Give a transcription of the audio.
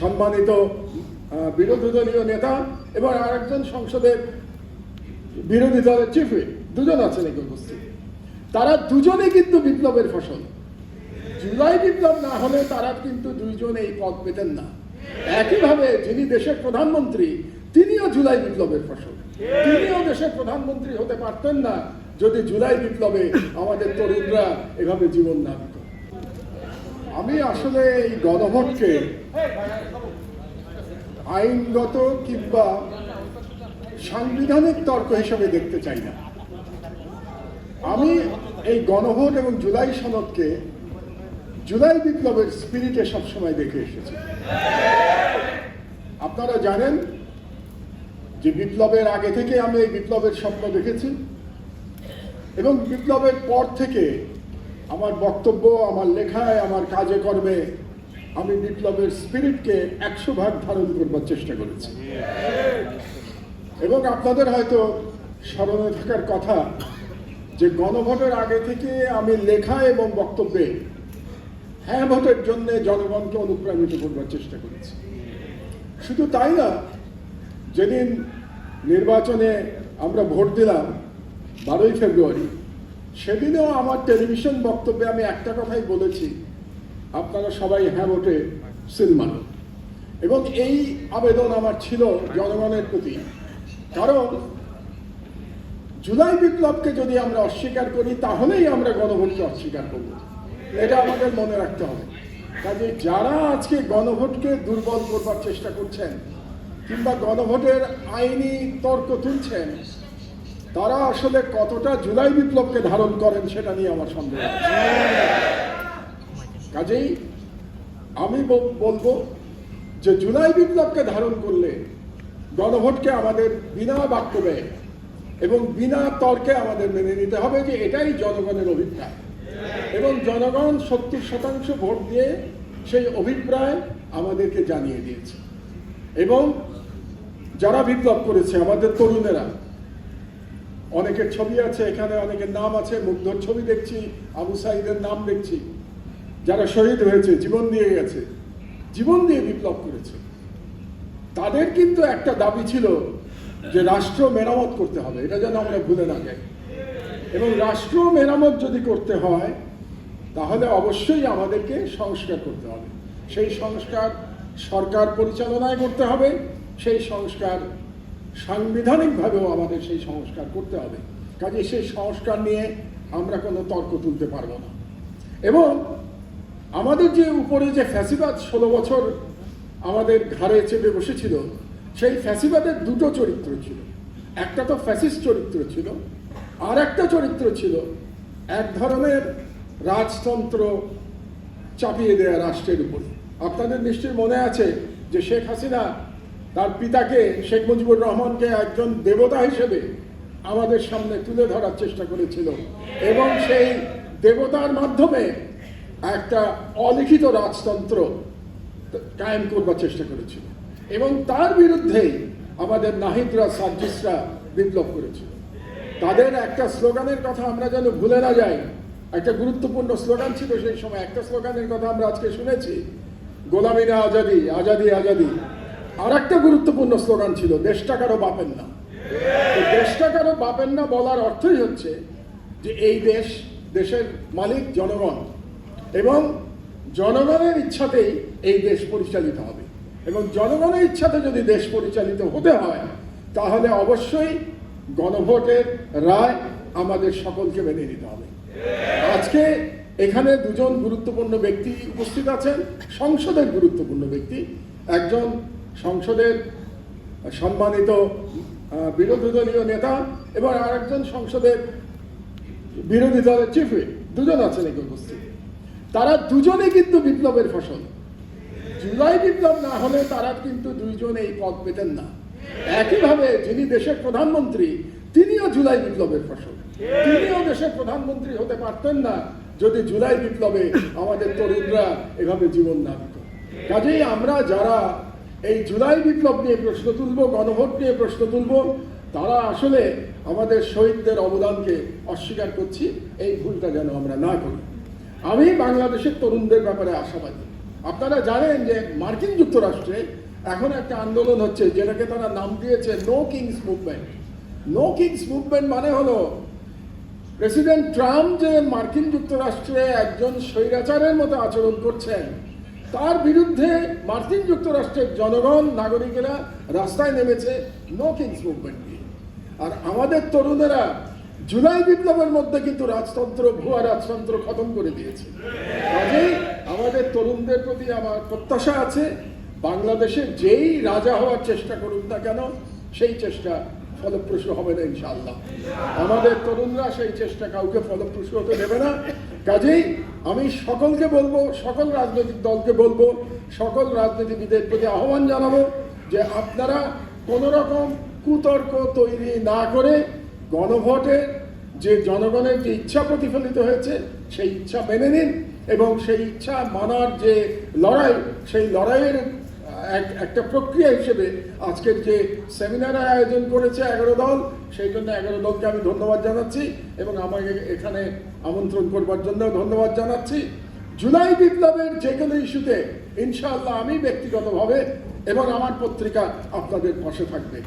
সম্মানিত বিরোধী দলীয় নেতা এবং আরেকজন সংসদের বিরোধী দলের চিফ হুইপ, দুজন আছেন এখানে উপস্থিত। তারা দুজনে কিন্তু বিপ্লবের ফসল। জুলাই বিপ্লব না হলে তারা কিন্তু দুইজন এই পদ পেতেন না। একইভাবে যিনি দেশের প্রধানমন্ত্রী, তিনিও জুলাই বিপ্লবের ফসল। তিনিও দেশের প্রধানমন্ত্রী হতে পারতেন না যদি জুলাই বিপ্লবে আমাদের তরুণরা এভাবে জীবন না দিত। আমি আসলে এই গণভোটকে আইনগত কিংবা সাংবিধানিক তর্ক হিসেবে দেখতে চাই না। আমি এই গণভোট এবং জুলাই সনদকে জুলাই বিপ্লবের স্পিরিটে সবসময় দেখে এসেছি। আপনারা জানেন যে বিপ্লবের আগে থেকে আমি এই বিপ্লবের স্বপ্ন দেখেছি এবং বিপ্লবের পর থেকে আমার বক্তব্য, আমার লেখায়, আমার কাজে কর্মে আমি বিপ্লবের স্পিরিটকে 100% ধারণ করবার চেষ্টা করেছি। এবং আপনাদের হয়তো স্মরণে থাকার কথা যে গণভোটের আগে থেকে আমি লেখা এবং বক্তব্যে হ্যাঁ ভোটের জন্য জনগণকে অনুপ্রাণিত করবার চেষ্টা করেছি। শুধু তাই না, যেদিন নির্বাচনে আমরা ভোট দিলাম 12ই ফেব্রুয়ারি, সেদিনও আমার টেলিভিশন বক্তব্যে আমি একটা কথাই বলেছি, আপনারা সবাই হ্যাঁ ভোটে সিল মানুন। এবং এই আবেদন আমার ছিল জনগণের প্রতি, কারণ জুলাই বিপ্লবকে যদি আমরা অস্বীকার করি তাহলেই আমরা গণভোটকে অস্বীকার করব, এটা আমাদের মনে রাখতে হবে। কাজে যারা আজকে গণভোটকে দুর্বল করবার চেষ্টা করছেন কিংবা গণভোটের আইনি তর্ক তুলছেন, তারা আসলে কতটা জুলাই বিপ্লবকে ধারণ করেন সেটা নিয়ে আমার সন্দেহ আছে। কাজেই আমি বলবো যে জুলাই বিপ্লবকে ধারণ করলে গণভোটকে আমাদের বিনা বাক্য ব্যয় এবং বিনা তর্কে আমাদের মেনে নিতে হবে যে এটাই জনগণের অভিপ্রায় এবং জনগণ 70% ভোট দিয়ে সেই অভিপ্রায় আমাদেরকে জানিয়ে দিয়েছে। এবং যারা বিপ্লব করেছে আমাদের তরুণেরা, অনেকের ছবি আছে এখানে, অনেকের নাম আছে, মুগ্ধর ছবি দেখছি, আবু সাইদের নাম দেখছি, যারা শহীদ হয়েছে, জীবন দিয়ে গেছে, জীবন দিয়ে বিপ্লব করেছে, তাদের কিন্তু একটা দাবি ছিল যে রাষ্ট্র মেরামত করতে হবে, এটা যেন আমরা ভুলে না যাই। এবং রাষ্ট্র মেরামত যদি করতে হয় তাহলে অবশ্যই আমাদেরকে সংস্কার করতে হবে। সেই সংস্কার সরকার পরিচালনায় করতে হবে, সেই সংস্কার সাংবিধানিকভাবেও আমাদের সেই সংস্কার করতে হবে। কাজে সেই সংস্কার নিয়ে আমরা কোনো তর্ক তুলতে পারবো না। এবং আমাদের যে উপরে যে ফ্যাসিবাদ 16 বছর আমাদের ঘাড়ে চেপে বসেছিল, সেই ফ্যাসিবাদের দুটো চরিত্র ছিল। একটা তো ফ্যাসিস্ট চরিত্র ছিল, আর একটা চরিত্র ছিল এক ধরনের রাজতন্ত্র চাপিয়ে দেয়া রাষ্ট্রের উপর। আপনাদের নিশ্চয়ই মনে আছে যে শেখ হাসিনা তার পিতাকে শেখ মুজিবুর রহমানকে একজন দেবতা হিসেবে আমাদের সামনে তুলে ধরার চেষ্টা করেছিল এবং সেই দেবতার মাধ্যমে একটা অলিখিত রাজতন্ত্র কায়েম করবার চেষ্টা করেছিল। এবং তার বিরুদ্ধেই আমাদের নাহিদরা, সার্জিসরা বিপ্লব করেছিল। তাদের একটা স্লোগানের কথা আমরা যেন ভুলে না যাই। একটা গুরুত্বপূর্ণ স্লোগান ছিল সেই সময়, একটা স্লোগানের কথা আমরা আজকে শুনেছি, গোলামি না আজাদি, আজাদি আজাদি। আর একটা গুরুত্বপূর্ণ স্লোগান ছিল, দেশটা কারো বাপের না। দেশটা কারো বাপের না বলার অর্থই হচ্ছে যে এই দেশের মালিক জনগণ এবং জনগণের ইচ্ছাতেই এই দেশ পরিচালিত হবে। এবং জনগণের ইচ্ছাতে যদি দেশ পরিচালিত হতে হয় তাহলে অবশ্যই গণভোটের রায় আমাদের সকলকে মেনে নিতে হবে। আজকে এখানে দুজন গুরুত্বপূর্ণ ব্যক্তি উপস্থিত আছেন, সংসদের গুরুত্বপূর্ণ ব্যক্তি, একজন সংসদের সম্মানিত বিরোধী দলীয় নেতা এবং আরেকজন সংসদের বিরোধী দলের চিফ হুইপ, দুজন আছেন এখানে উপস্থিত। তারা দুজনে কিন্তু বিপ্লবের ফসল। জুলাই বিপ্লব না হলে তারা কিন্তু দুইজন এই পদ পেতেন না। একইভাবে যিনি দেশের প্রধানমন্ত্রী, তিনিও জুলাই বিপ্লবের ফসল। তিনিও দেশের প্রধানমন্ত্রী হতে পারতেন না যদি জুলাই বিপ্লবে আমাদের তরুণরা এভাবে জীবন না দিত। কাজেই আমরা যারা এই জুলাই বিপ্লব নিয়ে প্রশ্ন তুলব, গণভোট নিয়ে প্রশ্ন তুলব, তারা আসলে আমাদের শহীদদের অবদানকে অস্বীকার করছি। এই ভুলটা যেন আমরা না করি। আমি বাংলাদেশের তরুণদের ব্যাপারে আশাবাদী। আপনারা জানেন যে মার্কিন যুক্তরাষ্ট্রে এখন একটা আন্দোলন হচ্ছে, যেটাকে তারা নাম দিয়েছে no kings movement. No kings movement মানে হলো প্রেসিডেন্ট ট্রাম্প যে মার্কিন যুক্তরাষ্ট্রে একজন স্বৈরাচারের মতো আচরণ করছেন, তার বিরুদ্ধে মার্কিন যুক্তরাষ্ট্রের জনগণ, নাগরিকেরা রাস্তায় নেমেছে নো কিংস মুভমেন্ট নিয়ে। আর আমাদের তরুণেরা জুলাই বিপ্লবের মধ্যে কিন্তু রাজতন্ত্র, ভুয়া রাজতন্ত্র খতম করে দিয়েছে। কাজেই আমাদের তরুণদের প্রতি আমার প্রত্যাশা আছে, বাংলাদেশে যেই রাজা হওয়ার চেষ্টা করুন না কেন, সেই চেষ্টা ফলপ্রসূ হবে না ইনশাআল্লাহ। আমাদের তরুণরা সেই চেষ্টা কাউকে ফলপ্রসূ হতে দেবে না। কাজেই আমি সকলকে বলবো, সকল রাজনৈতিক দলকে বলবো, সকল রাজনীতিবিদের প্রতি আহ্বান জানাবো যে আপনারা কোনো রকম কুতর্ক তৈরি না করে গণভোটে যে জনগণের যে ইচ্ছা প্রতিফলিত হয়েছে সেই ইচ্ছা মেনে নিন, এবং সেই ইচ্ছা মানার যে লড়াই, সেই লড়াইয়ের একটা প্রক্রিয়া হিসেবে আজকের যে সেমিনারের আয়োজন করেছে 11 দল, সেই জন্য 11 দলকে আমি ধন্যবাদ জানাচ্ছি এবং আমাকে এখানে আমন্ত্রণ করবার জন্য ধন্যবাদ জানাচ্ছি। জুলাই বিপ্লবের যে কোনো ইস্যুতে ইনশাআল্লাহ আমি ব্যক্তিগতভাবে এবং আমার পত্রিকা আপনাদের পাশে থাকবে।